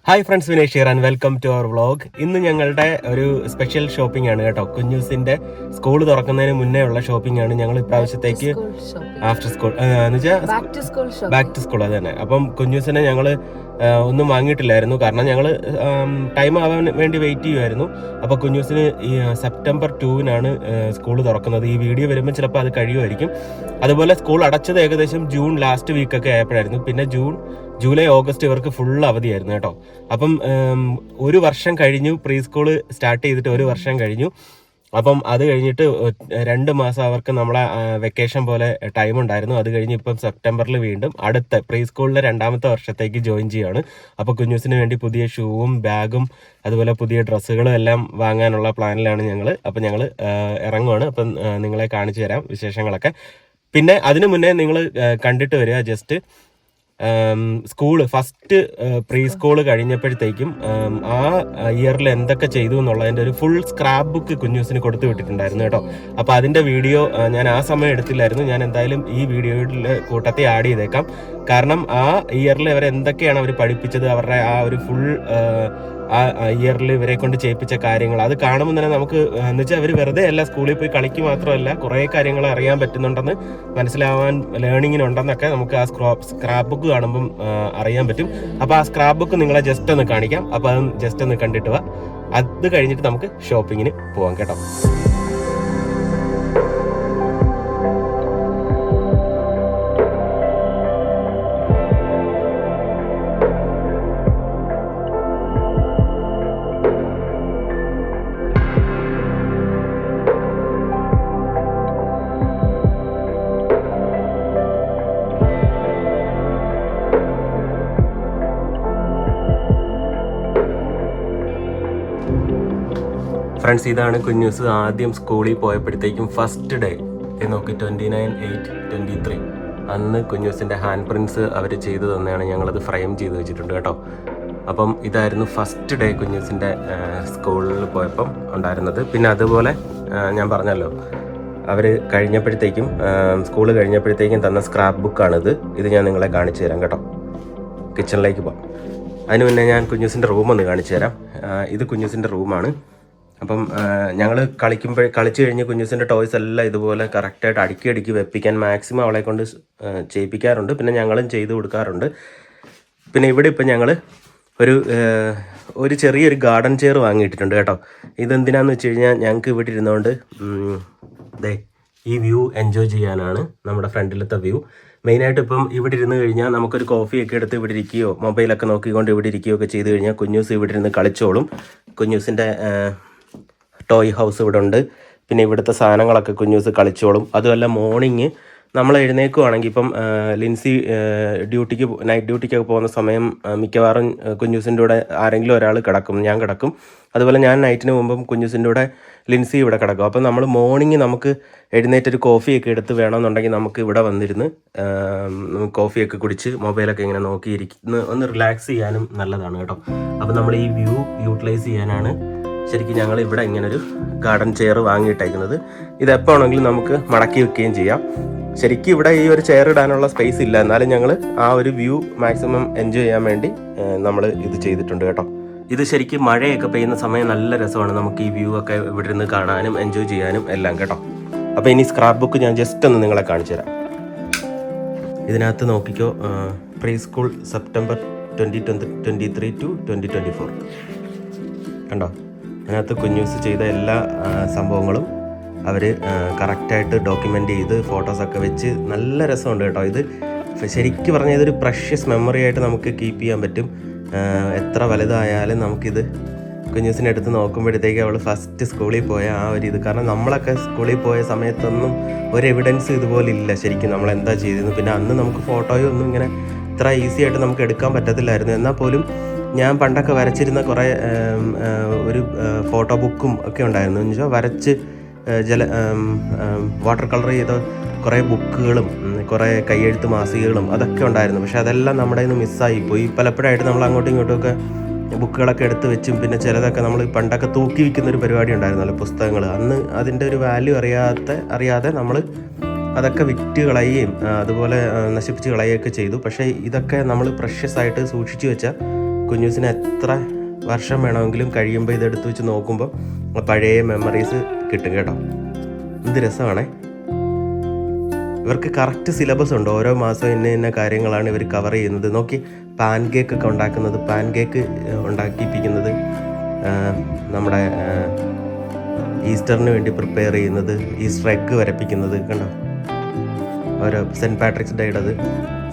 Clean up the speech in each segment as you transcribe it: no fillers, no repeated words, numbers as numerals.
Hi friends, Vinesh here and welcome to our vlog. ഇന്ന് ഞങ്ങളുടെ ഒരു സ്പെഷ്യൽ ഷോപ്പിംഗ് ആണ് കേട്ടോ. കുഞ്ഞൂസിന്റെ സ്കൂൾ തുറക്കുന്നതിന് മുന്നേ ഉള്ള ഷോപ്പിംഗ് ആണ്. ഞങ്ങൾ ഇപ്രാവശ്യത്തേക്ക് ആഫ്റ്റർ സ്കൂൾ എന്ന് വെച്ചാൽ ബാക്ക് ടു സ്കൂൾ അത് തന്നെ. അപ്പം കുഞ്ഞൂസിനെ ഞങ്ങൾ ഒന്നും വാങ്ങിയിട്ടില്ലായിരുന്നു, കാരണം ഞങ്ങൾ ടൈം ആവാൻ വേണ്ടി വെയിറ്റ് ചെയ്യുമായിരുന്നു. അപ്പോൾ കുഞ്ഞൂസിന് ഈ സെപ്റ്റംബർ 2-നാണ് സ്കൂൾ തുറക്കുന്നത്. ഈ വീഡിയോ വരുമ്പോൾ ചിലപ്പോൾ അത് കഴിയുമായിരിക്കും. അതുപോലെ സ്കൂൾ അടച്ചത് ഏകദേശം ജൂൺ ലാസ്റ്റ് വീക്കൊക്കെ ആയപ്പോഴായിരുന്നു. പിന്നെ ജൂലൈ ഓഗസ്റ്റ് ഇവർക്ക് ഫുൾ അവധിയായിരുന്നു കേട്ടോ. അപ്പം ഒരു വർഷം കഴിഞ്ഞു, പ്രീ സ്കൂള് സ്റ്റാർട്ട് ചെയ്തിട്ട് ഒരു വർഷം കഴിഞ്ഞു. അപ്പം അത് കഴിഞ്ഞിട്ട് 2 മാസം അവർക്ക് നമ്മളെ വെക്കേഷൻ പോലെ ടൈം ഉണ്ടായിരുന്നു. അത് കഴിഞ്ഞ് ഇപ്പം സെപ്റ്റംബറിൽ വീണ്ടും അടുത്ത പ്രീ സ്കൂളിലെ 2ാമത്തെ വർഷത്തേക്ക് ജോയിൻ ചെയ്യുകയാണ്. അപ്പോൾ കുഞ്ഞൂസിന് വേണ്ടി പുതിയ ഷൂവും ബാഗും അതുപോലെ പുതിയ ഡ്രസ്സുകളും എല്ലാം വാങ്ങാനുള്ള പ്ലാനിലാണ് ഞങ്ങൾ. അപ്പം ഞങ്ങൾ ഇറങ്ങുവാണ്. അപ്പം നിങ്ങളെ കാണിച്ചു തരാം വിശേഷങ്ങളൊക്കെ. പിന്നെ അതിനു മുന്നേ നിങ്ങൾ കണ്ടിട്ട് വരിക. Just school first pre school കഴിഞ്ഞപ്പോഴത്തേക്കും ആ ഇയറിൽ എന്തൊക്കെ ചെയ്തു എന്നുള്ളതിൻ്റെ ഒരു ഫുൾ സ്ക്രാപ്പ് ബുക്ക് കുഞ്ഞൂസിന് കൊടുത്തു വിട്ടിട്ടുണ്ടായിരുന്നു കേട്ടോ. അപ്പോൾ അതിൻ്റെ വീഡിയോ ഞാൻ ആ സമയം എടുത്തില്ലായിരുന്നു. ഞാൻ എന്തായാലും ഈ വീഡിയോയുടെ കൂട്ടത്തിൽ ആഡ് ചെയ്തേക്കാം. കാരണം ആ ഇയറിൽ അവർ എന്തൊക്കെയാണ് അവർ പഠിപ്പിച്ചത്, അവരുടെ ആ ഒരു ഫുൾ ആ ഇയറിൽ ഇവരെ കൊണ്ട് ചെയ്യിപ്പിച്ച കാര്യങ്ങൾ അത് കാണുമ്പോൾ തന്നെ നമുക്ക് എന്ന് വെച്ചാൽ അവർ വെറുതെ അല്ല സ്കൂളിൽ പോയി കളിക്ക് മാത്രമല്ല, കുറേ കാര്യങ്ങൾ അറിയാൻ പറ്റുന്നുണ്ടെന്ന്, മനസ്സിലാവാൻ ലേണിങ്ങിനുണ്ടെന്നൊക്കെ നമുക്ക് ആ സ്ക്രാപ്പ് ബുക്ക് കാണുമ്പം അറിയാൻ പറ്റും. അപ്പോൾ ആ സ്ക്രാപ്പ് ബുക്ക് നിങ്ങളെ ജസ്റ്റ് ഒന്ന് കാണിക്കാം. അപ്പോൾ അത് ജസ്റ്റ് ഒന്ന് കണ്ടിട്ട് വാ. അത് കഴിഞ്ഞിട്ട് നമുക്ക് ഷോപ്പിങ്ങിന് പോവാം കേട്ടോ. ഫ്രണ്ട്സ്, ഇതാണ് കുഞ്ഞൂസ് ആദ്യം സ്കൂളിൽ പോയപ്പോഴത്തേക്കും ഫസ്റ്റ് ഡേ നോക്കി 29/8/23. അന്ന് കുഞ്ഞൂസിൻ്റെ ഹാൻഡ് പ്രിൻറ്റ്സ് അവർ ചെയ്തു തന്നെയാണ്. ഞങ്ങളത് ഫ്രെയിം ചെയ്ത് വെച്ചിട്ടുണ്ട് കേട്ടോ. അപ്പം ഇതായിരുന്നു ഫസ്റ്റ് ഡേ കുഞ്ഞൂസിൻ്റെ സ്കൂളിൽ പോയപ്പം ഉണ്ടായിരുന്നത്. പിന്നെ അതുപോലെ ഞാൻ പറഞ്ഞല്ലോ, അവർ കഴിഞ്ഞപ്പോഴത്തേക്കും സ്കൂൾ കഴിഞ്ഞപ്പോഴത്തേക്കും തന്ന സ്ക്രാപ്പ് ബുക്കാണിത്. ഇത് ഞാൻ നിങ്ങളെ കാണിച്ചു തരാം കേട്ടോ. കിച്ചണിലേക്ക് പോകാം. അതിന് മുന്നേ ഞാൻ കുഞ്ഞൂസിൻ്റെ റൂമൊന്ന് കാണിച്ചു തരാം. ഇത് കുഞ്ഞൂസിൻ്റെ റൂമാണ്. അപ്പം ഞങ്ങൾ കളിച്ചു കഴിഞ്ഞ് കുഞ്ഞൂസിൻ്റെ ടോയ്സ് എല്ലാം ഇതുപോലെ കറക്റ്റായിട്ട് അടുക്കി വെപ്പിക്കാൻ മാക്സിമം അവളെ കൊണ്ട് ചെയ്യിപ്പിക്കാറുണ്ട്. പിന്നെ ഞങ്ങളും ചെയ്ത് കൊടുക്കാറുണ്ട്. പിന്നെ ഇവിടെ ഇപ്പം ഞങ്ങൾ ഒരു ചെറിയൊരു ഗാർഡൻ ചെയർ വാങ്ങിയിട്ടിട്ടുണ്ട് കേട്ടോ. ഇതെന്തിനാന്ന് വെച്ച് കഴിഞ്ഞാൽ ഞങ്ങൾക്ക് ഇവിടെ ഇരുന്നുകൊണ്ട് ഈ വ്യൂ എൻജോയ് ചെയ്യാനാണ്. നമ്മുടെ ഫ്രണ്ടിലത്തെ വ്യൂ മെയിനായിട്ട്. ഇപ്പം ഇവിടെ ഇരുന്ന് കഴിഞ്ഞാൽ നമുക്കൊരു കോഫിയൊക്കെ എടുത്ത് ഇവിടെ ഇരിക്കുകയോ മൊബൈലൊക്കെ നോക്കിക്കൊണ്ട് ഇവിടെ ഇരിക്കുകയോ ഒക്കെ ചെയ്ത് കഴിഞ്ഞാൽ കുഞ്ഞൂസ് ഇവിടെ ഇരുന്ന് കളിച്ചോളും. കുഞ്ഞൂസിൻ്റെ ടോയ് ഹൗസ് ഇവിടെ ഉണ്ട്. പിന്നെ ഇവിടുത്തെ സാധനങ്ങളൊക്കെ കുഞ്ഞൂസ് കളിച്ചോളും. അതുമല്ല മോർണിംഗ് നമ്മൾ എഴുന്നേക്കുവാണെങ്കിൽ ഇപ്പം ലിൻസി നൈറ്റ് ഡ്യൂട്ടിക്കൊക്കെ പോകുന്ന സമയം മിക്കവാറും കുഞ്ഞൂസിൻ്റെ കൂടെ ആരെങ്കിലും ഒരാൾ കിടക്കും. ഞാൻ കിടക്കും. അതുപോലെ ഞാൻ നൈറ്റിന് മുമ്പും കുഞ്ഞൂസിൻ്റെ കൂടെ ലിൻസി ഇവിടെ കിടക്കും. അപ്പം നമ്മൾ മോർണിംഗ് നമുക്ക് എഴുന്നേറ്റൊരു കോഫിയൊക്കെ എടുത്ത് വേണമെന്നുണ്ടെങ്കിൽ നമുക്ക് ഇവിടെ വന്നിരുന്ന് കോഫിയൊക്കെ കുടിച്ച് മൊബൈലൊക്കെ ഇങ്ങനെ നോക്കിയിരിക്കുന്ന ഒന്ന് റിലാക്സ് ചെയ്യാനും നല്ലതാണ് കേട്ടോ. അപ്പം നമ്മൾ ഈ വ്യൂ യൂട്ടിലൈസ് ചെയ്യാനാണ് ശരിക്കും ഞങ്ങൾ ഇവിടെ ഇങ്ങനൊരു ഗാർഡൻ ചെയർ വാങ്ങിയിട്ടേക്കുന്നത്. ഇത് എപ്പോൾ ആണെങ്കിലും നമുക്ക് മടക്കി വെക്കുകയും ചെയ്യാം. ശരിക്കും ഇവിടെ ഈ ഒരു ചെയർ ഇടാനുള്ള സ്പേസ് ഇല്ല, എന്നാലും ഞങ്ങൾ ആ ഒരു വ്യൂ മാക്സിമം എൻജോയ് ചെയ്യാൻ വേണ്ടി നമ്മൾ ഇത് ചെയ്തിട്ടുണ്ട് കേട്ടോ. ഇത് ശരിക്കും മഴയൊക്കെ പെയ്യുന്ന സമയം നല്ല രസമാണ് നമുക്ക് ഈ വ്യൂ ഒക്കെ ഇവിടെ നിന്ന് കാണാനും എൻജോയ് ചെയ്യാനും എല്ലാം കേട്ടോ. അപ്പോൾ ഇനി സ്ക്രാപ്പ് ബുക്ക് ഞാൻ ജസ്റ്റ് ഒന്ന് നിങ്ങളെ കാണിച്ചു തരാം. ഇതിനകത്ത് നോക്കിക്കോ, പ്രീ സ്കൂൾ സെപ്റ്റംബർ 2023 to 2024 കണ്ടോ. അതിനകത്ത് കുഞ്ഞൂസ് ചെയ്ത എല്ലാ സംഭവങ്ങളും അവർ കറക്റ്റായിട്ട് ഡോക്യുമെൻ്റ് ചെയ്ത് ഫോട്ടോസൊക്കെ വെച്ച് നല്ല രസമുണ്ട് കേട്ടോ. ഇത് ശരിക്കും പറഞ്ഞാൽ ഇതൊരു പ്രഷ്യസ് മെമ്മറി ആയിട്ട് നമുക്ക് കീപ്പ് ചെയ്യാൻ പറ്റും. എത്ര വലുതായാലും നമുക്കിത് കുഞ്ഞൂസിനെ എടുത്ത് നോക്കുമ്പോഴത്തേക്ക് അവൾ ഫസ്റ്റ് സ്കൂളിൽ പോയ ആ ഒരു ഇത്, കാരണം നമ്മളൊക്കെ സ്കൂളിൽ പോയ സമയത്തൊന്നും ഒരു എവിഡൻസ് ഇതുപോലെ ഇല്ല ശരിക്കും നമ്മൾ എന്താ ചെയ്തിരുന്നു. പിന്നെ അന്ന് നമുക്ക് ഫോട്ടോയോ ഒന്നും ഇങ്ങനെ ഇത്ര ഈസി ആയിട്ട് നമുക്ക് എടുക്കാൻ പറ്റത്തില്ലായിരുന്നു. എന്നാൽ പോലും ഞാൻ പണ്ടൊക്കെ വരച്ചിരുന്ന കുറേ ഒരു ഫോട്ടോ ബുക്കും ഒക്കെ ഉണ്ടായിരുന്നു. എന്ന് വെച്ചാൽ വരച്ച് വാട്ടർ കളർ ചെയ്ത കുറേ ബുക്കുകളും കുറേ കയ്യെഴുത്ത് മാസികകളും അതൊക്കെ ഉണ്ടായിരുന്നു. പക്ഷെ അതെല്ലാം നമ്മുടെ നിന്ന് മിസ്സായിപ്പോയി. പലപ്പോഴായിട്ട് നമ്മൾ അങ്ങോട്ടും ഇങ്ങോട്ടുമൊക്കെ ബുക്കുകളൊക്കെ എടുത്ത് വെച്ചും പിന്നെ ചിലതൊക്കെ നമ്മൾ പണ്ടൊക്കെ തൂക്കി വയ്ക്കുന്നൊരു പരിപാടി ഉണ്ടായിരുന്നല്ലോ, പുസ്തകങ്ങൾ. അന്ന് അതിൻ്റെ ഒരു വാല്യൂ അറിയാതെ നമ്മൾ അതൊക്കെ വിറ്റ് കളയുകയും അതുപോലെ നശിപ്പിച്ച് കളയുകയൊക്കെ ചെയ്തു. പക്ഷേ ഇതൊക്കെ നമ്മൾ പ്രഷ്യസ് ആയിട്ട് സൂക്ഷിച്ചു വെച്ച കുഞ്ഞൂസിന് എത്ര വർഷം വേണമെങ്കിലും കഴിയുമ്പോൾ ഇതെടുത്ത് വെച്ച് നോക്കുമ്പോൾ പഴയ മെമ്മറീസ് കിട്ടും കേട്ടോ. എന്ത് രസമാണേ. ഇവർക്ക് കറക്റ്റ് സിലബസ് ഉണ്ട്. ഓരോ മാസം ഇന്ന കാര്യങ്ങളാണ് ഇവർ കവർ ചെയ്യുന്നത്. നോക്കി, പാൻ കേക്ക് ഒക്കെ ഉണ്ടാക്കുന്നത്, പാൻ കേക്ക് ഉണ്ടാക്കിപ്പിക്കുന്നത്, നമ്മുടെ ഈസ്റ്ററിന് വേണ്ടി പ്രിപ്പയർ ചെയ്യുന്നത്, ഈസ്റ്റർ എഗ്ഗ് വരപ്പിക്കുന്നത് കണ്ടോ. ഓരോ സെൻറ്റ് പാട്രിക്സ് ഡേയുടേത്,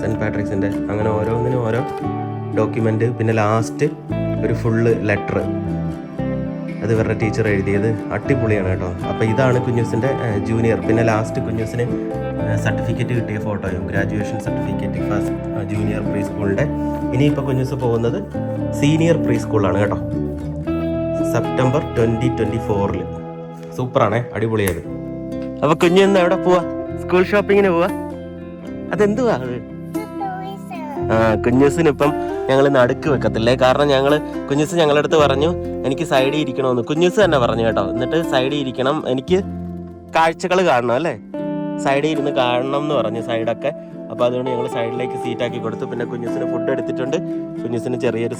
സെൻറ്റ് പാട്രിക്സിൻ്റെ, അങ്ങനെ ഓരോന്നിനും ഓരോ ഡോക്യുമെൻ്റ്. പിന്നെ ലാസ്റ്റ് ഒരു ഫുള്ള് ലെറ്റർ, അത് ഇവരുടെ ടീച്ചർ എഴുതിയത്. അടിപൊളിയാണ് കേട്ടോ. അപ്പോൾ ഇതാണ് കുഞ്ഞൂസിൻ്റെ ജൂനിയർ. പിന്നെ ലാസ്റ്റ് കുഞ്ഞൂസിന് സർട്ടിഫിക്കറ്റ് കിട്ടിയ ഫോട്ടോയും, graduation certificate first junior pre സ്കൂളിൻ്റെ. ഇനിയിപ്പോൾ കുഞ്ഞൂസ് പോകുന്നത് സീനിയർ പ്രീ സ്കൂളാണ് കേട്ടോ, സെപ്റ്റംബർ 2024. സൂപ്പറാണേ, അടിപൊളിയത്. അപ്പോൾ കുഞ്ഞു ഇന്ന് എവിടെ പോവാ? സ്കൂൾ ഷോപ്പിങ്ങിന് പോവാ. അതെന്തുവാ അത്? കുഞ്ഞൂസിനിപ്പം ഞങ്ങൾ നടുക്ക് വെക്കത്തില്ലേ, കാരണം കുഞ്ഞൂസ് ഞങ്ങളുടെ അടുത്ത് പറഞ്ഞു എനിക്ക് സൈഡിൽ ഇരിക്കണമെന്ന്. കുഞ്ഞൂസ് തന്നെ പറഞ്ഞു കേട്ടോ. എന്നിട്ട് സൈഡിൽ ഇരിക്കണം, എനിക്ക് കാഴ്ചകൾ കാണണം അല്ലേ, സൈഡിൽ ഇരുന്ന് കാണണം എന്ന് പറഞ്ഞു സൈഡൊക്കെ. അപ്പോൾ അതുകൊണ്ട് ഞങ്ങൾ സൈഡിലേക്ക് സീറ്റാക്കി കൊടുത്തു. പിന്നെ കുഞ്ഞൂസിന് ഫുഡ് എടുത്തിട്ടുണ്ട്, കുഞ്ഞൂസിന് ചെറിയൊരു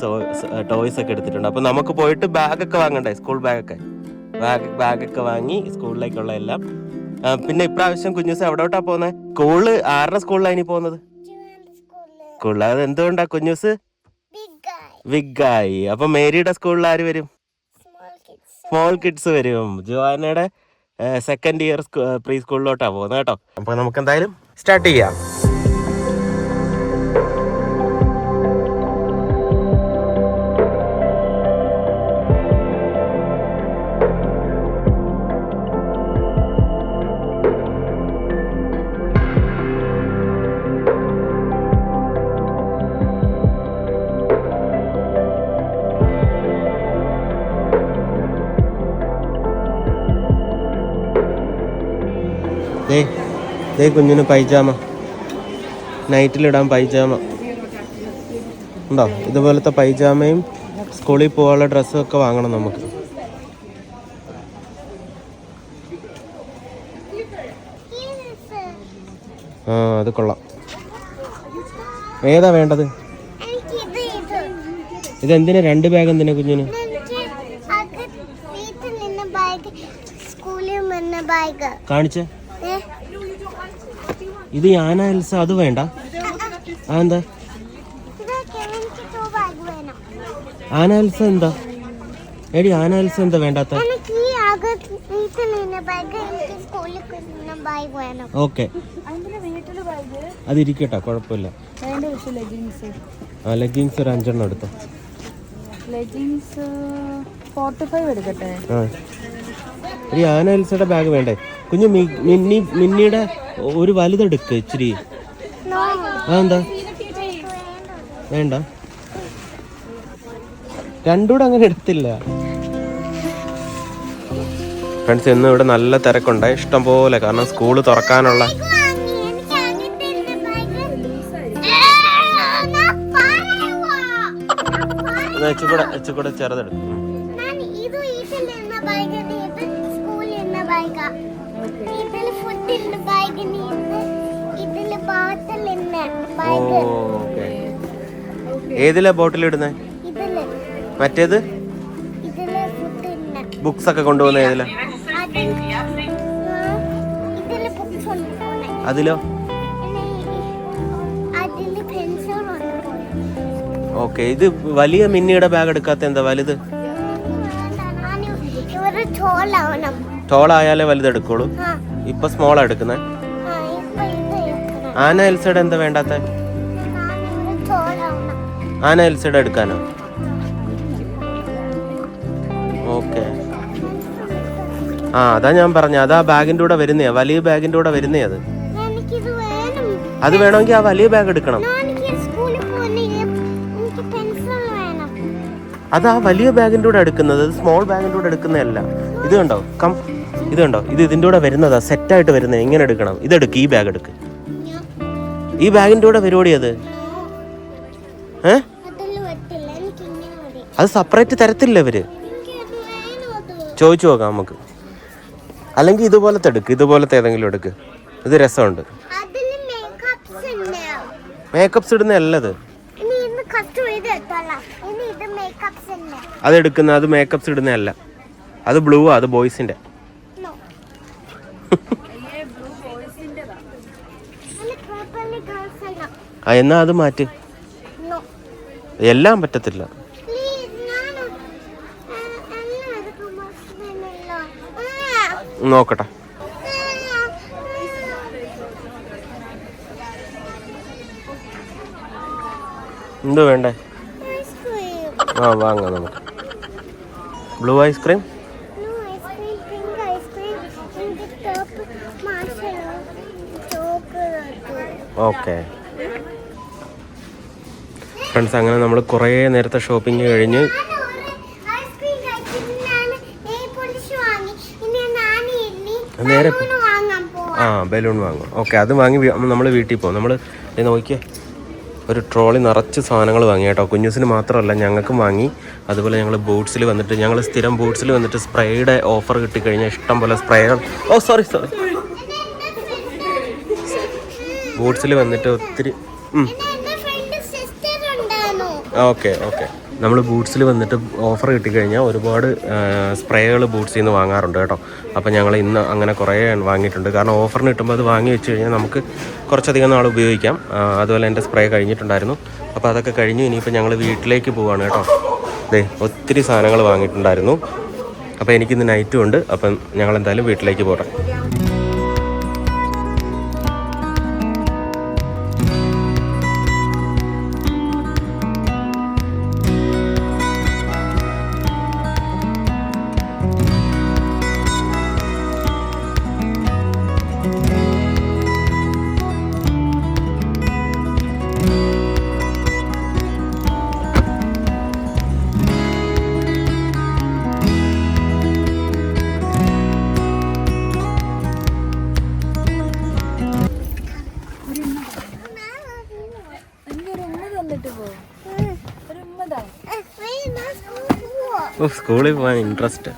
ടോയ്സ് ഒക്കെ എടുത്തിട്ടുണ്ട്. അപ്പോൾ നമുക്ക് പോയിട്ട് ബാഗൊക്കെ വാങ്ങണ്ടേ, സ്കൂൾ ബാഗൊക്കെ വാങ്ങി സ്കൂളിലേക്കുള്ള എല്ലാം. പിന്നെ ഇപ്രാവശ്യം കുഞ്ഞൂസ് എവിടോട്ടാ പോകുന്നത്? സ്കൂള് ആരുടെ സ്കൂളിലാണ് ഇനി പോകുന്നത്? സ്കൂളിൽ. അത് എന്തുകൊണ്ടാ കുഞ്ഞൂസ്? വിഗായി. അപ്പൊ മേരിയുടെ സ്കൂളിൽ ആര് വരും? സ്മോൾ കിഡ്സ് വരും. ജോവാനയുടെ സെക്കൻഡ് ഇയർ പ്രീ സ്കൂളിലോട്ടാ പോകുന്നത് കേട്ടോ. അപ്പൊ നമുക്ക് എന്തായാലും സ്റ്റാർട്ട് ചെയ്യാം. ദേ കുഞ്ഞിന് പൈജാമ, നൈറ്റിലിടാൻ പൈജാമ ഉണ്ടോ? ഇതുപോലത്തെ പൈജാമയും സ്കൂളിൽ പോകാനുള്ള ഡ്രസ്സും ഒക്കെ വാങ്ങണം നമുക്ക്. അത് കൊള്ളാം. ഏതാ വേണ്ടത്? ഇതെന്തിനാ 2 ബാഗ് എന്തിനാ കുഞ്ഞിന്? കാണിച്ചേ. ഇത് ആന എൽസ, അത് വേണ്ട. അതെന്താ ആന എൽസ? എന്താ എടി ആന എൽസ എന്താ വേണ്ടാത്ത? ഓക്കെ, അതിരിക്കട്ടെ, കുഴപ്പമില്ല. ലെഗിങ്സ് ഒരു 5 എടുത്തോ. ലെഗിങ്സ് 45 എടുക്കട്ടെ. ഈ ആന എൽസയുടെ ബാഗ് വേണ്ടേ കുഞ്ഞു? മിന്നിയുടെ ഒരു വലുതെടുക്ക് ഇച്ചിരി. അതെന്താ വേണ്ട? 2 കൂടെ അങ്ങനെ എടുത്തില്ല. ഫ്രണ്ട്സ്, ഇന്ന് ഇവിടെ നല്ല തിരക്കുണ്ടായി, ഇഷ്ടം പോലെ. കാരണം സ്കൂള് തുറക്കാനുള്ള ഇച്ചിക്കൂടെ ചെറുതെടുക്കും. ഏതിലാ ബോട്ടിൽ ഇടുന്നേ? മറ്റേത് ബുക്സ് ഒക്കെ കൊണ്ടുപോകുന്ന ഏതിലാ? അതിലോ? ഓക്കെ. ഇത് വലിയ മിന്നിയുടെ ബാഗ് എടുക്കാത്ത എന്താ? വലുത് ടോളായാലേ വലുതെടുക്കുള്ളൂ. ഇപ്പൊ സ്മോളാ എടുക്കുന്നേ. ആന എൽസയുടെ എന്താ വേണ്ടാത്ത? ആന എൽസയുടെ എടുക്കാനോ? ഓക്കെ. അതാ ഞാൻ പറഞ്ഞ, അതാ ബാഗിന്റെ കൂടെ വരുന്നേ, വലിയ ബാഗിന്റെ കൂടെ വരുന്നേ. അത് വേണമെങ്കിൽ ആ വലിയ ബാഗ് എടുക്കണം. അതാ വലിയ ബാഗിന്റെ കൂടെ എടുക്കുന്നത്, സ്മോൾ ബാഗിന്റെ കൂടെ എടുക്കുന്നതല്ല. ഇത് കണ്ടോ? ഇത് കണ്ടോ? ഇത് ഇതിന്റെ കൂടെ വരുന്നതാ, സെറ്റായിട്ട് വരുന്നത്. എങ്ങനെ എടുക്കണം? ഇതെടുക്ക്, ഈ ബാഗ് എടുക്ക്. ഈ ബാഗിന്റെ കൂടെ പരിപാടി അത്. അത് സെപ്പറേറ്റ് തരത്തില്ല ഇവര്. ചോദിച്ചു നോക്കാം നമുക്ക്. അല്ലെങ്കിൽ ഇതുപോലത്തെ എടുക്ക്, ഇതുപോലത്തെ ഏതെങ്കിലും എടുക്ക്. ഇത് രസമുണ്ട്. മേക്കപ്സ് ഇടുന്ന അല്ലത്. അത് എടുക്കുന്ന അത് മേക്കപ്സ് ഇടുന്നതല്ല, അത് ബ്ലൂ ആ, അത് ബോയ്സിന്റെ. എന്നാ അത് മാറ്റ്, എല്ലാം പറ്റത്തില്ല. നോക്കട്ടെ. എന്തോ വേണ്ടേ? ആ വാങ്ങാം നമുക്ക്. Blue ice cream, okay friends. അങ്ങനെ നമ്മൾ കുറേ നേരത്തെ ഷോപ്പിംഗ് കഴിഞ്ഞ് നേരെ ബലൂൺ വാങ്ങും. ഓക്കെ, അത് വാങ്ങി നമ്മൾ വീട്ടിൽ പോകും. നമ്മൾ നോക്കിയേ, ഒരു ട്രോളി നിറച്ച് സാധനങ്ങൾ വാങ്ങി കേട്ടോ. കുഞ്ഞൂസിന് മാത്രമല്ല ഞങ്ങൾക്കും വാങ്ങി. അതുപോലെ ഞങ്ങൾ ബൂട്ട്സിൽ വന്നിട്ട്, ഞങ്ങൾ സ്ഥിരം ബൂട്ട്സിൽ വന്നിട്ട് സ്പ്രേയുടെ ഓഫർ കിട്ടിക്കഴിഞ്ഞാൽ ഇഷ്ടം പോലെ സ്പ്രേകൾ. സോറി ബൂട്ട്സിൽ വന്നിട്ട് ഒത്തിരി. ഓക്കെ നമ്മൾ ബൂട്ട്സിൽ വന്നിട്ട് ഓഫർ കിട്ടിക്കഴിഞ്ഞാൽ ഒരുപാട് സ്പ്രേകൾ ബൂട്ട്സിൽ നിന്ന് വാങ്ങാറുണ്ട് കേട്ടോ. അപ്പോൾ ഞങ്ങൾ ഇന്ന് അങ്ങനെ കുറേ വാങ്ങിയിട്ടുണ്ട്. കാരണം ഓഫറിന് കിട്ടുമ്പോൾ അത് വാങ്ങി വെച്ച് കഴിഞ്ഞാൽ നമുക്ക് കുറച്ചധികം നാൾ ഉപയോഗിക്കാം. അതുപോലെ എൻ്റെ സ്പ്രേ കഴിഞ്ഞിട്ടുണ്ടായിരുന്നു. അപ്പോൾ അതൊക്കെ കഴിഞ്ഞു. ഇനിയിപ്പോൾ ഞങ്ങൾ വീട്ടിലേക്ക് പോവുകയാണ് കേട്ടോ. ഒത്തിരി സാധനങ്ങൾ വാങ്ങിയിട്ടുണ്ടായിരുന്നു. അപ്പോൾ എനിക്കിന്ന് നൈറ്റും ഉണ്ട്. അപ്പം ഞങ്ങൾ എന്തായാലും വീട്ടിലേക്ക് പോകട്ടെ. സ്കൂളിൽ പോകാൻ ഇൻട്രസ്റ്റ്.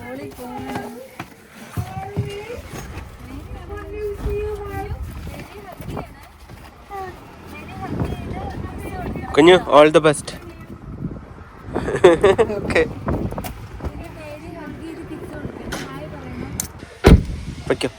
കുഞ്ഞു, ഓൾ ദ ബെസ്റ്റ്. ഓക്കെ, വയ്ക്കോ.